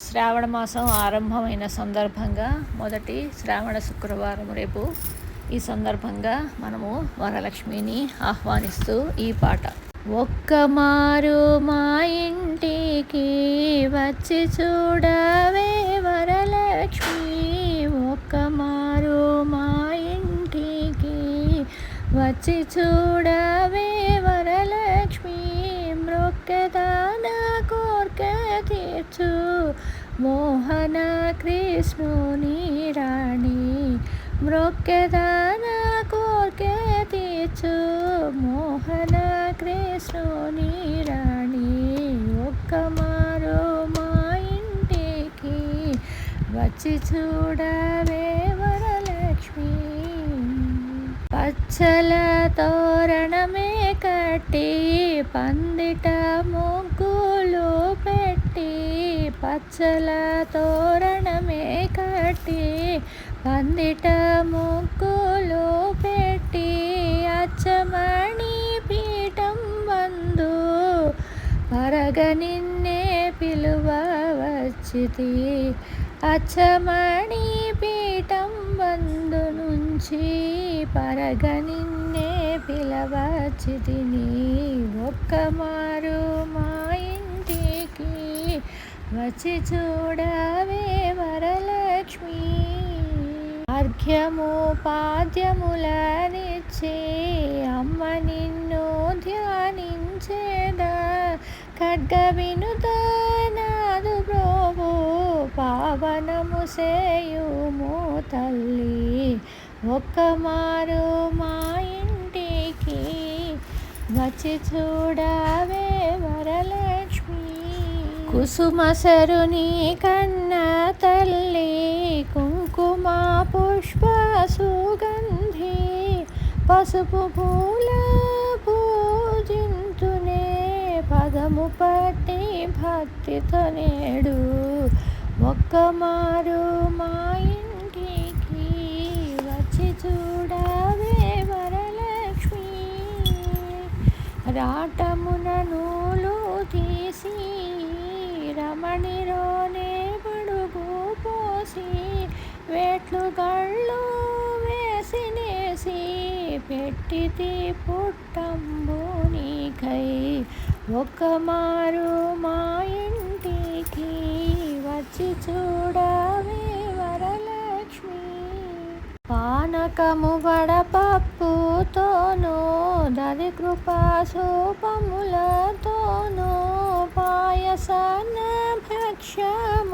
శ్రావణ మాసం ఆరంభమైన సందర్భంగా మొదటి శ్రావణ శుక్రవారం రేపు. ఈ సందర్భంగా మనము వరలక్ష్మిని ఆహ్వానిస్తూ ఈ పాట. ఒక్కమారు మా ఇంటికి వచ్చి చూడవే వరలక్ష్మి, ఒక్కమారు మా ఇంటికి వచ్చి చూడవే వరలక్ష్మి, మ్రొక్కెదాన కోర్కె తీర్చు మోహన కృష్ణుని రాణి, మ్రొక్కెదాన కోర్కె తీర్చు మోహన కృష్ణుని రాణి, ఒక్కమారు మా ఇంటికి వచ్చి చూడవే వరలక్ష్మి. పచ్చల తోరణమే కట్టి పందిట ముగ్గులు పెట్టి, పచ్చల తోరణమే కట్టి పందిట ముగ్గులు పెట్టి, అచ్చమణి పీఠం వందు పరగ నిన్నే పిలువ వచ్చితి, అచ్చమణి పీఠం వందు నుంచి పరగ నిన్నే పిలవచ్చితిని, ఒక్కమారు మా ఇంటికి వచ్చి చూడవే వరలక్ష్మి. అర్ఘ్యము పాద్యములనిచ్చే అమ్మ నిన్ను ధ్యానించేదా, ఖడ్గ వినుత నాదు బ్రోవు పావనము సేయుము తల్లి, ఒక్కమారు మా ఇంటికి వచ్చి చూడవే వరలక్ష్మి. కుసుమసరుని కన్న తల్లి కుంకుమ పుష్ప సుగంధి, పసుపు పూల పూజింతునే పదము పట్టి భక్తితో నేడు, ఒక్కమారు మా ఇంటికి వచ్చి చూడవే వరలక్ష్మి. రాటమున నూలు తీసి రమణిలోనే పడుగు పోసి, వేట్లు గళ్ళు వేసినేసి పెట్టితి పుట్టంబు నీకై, ఒక్కమారు మా ఇంటికి వచ్చి చూడవే వరలక్ష్మి. పానకము వడపప్పుతోనూ దది కృపా సోపములతోనూ పాయసాన్న భక్ష్యము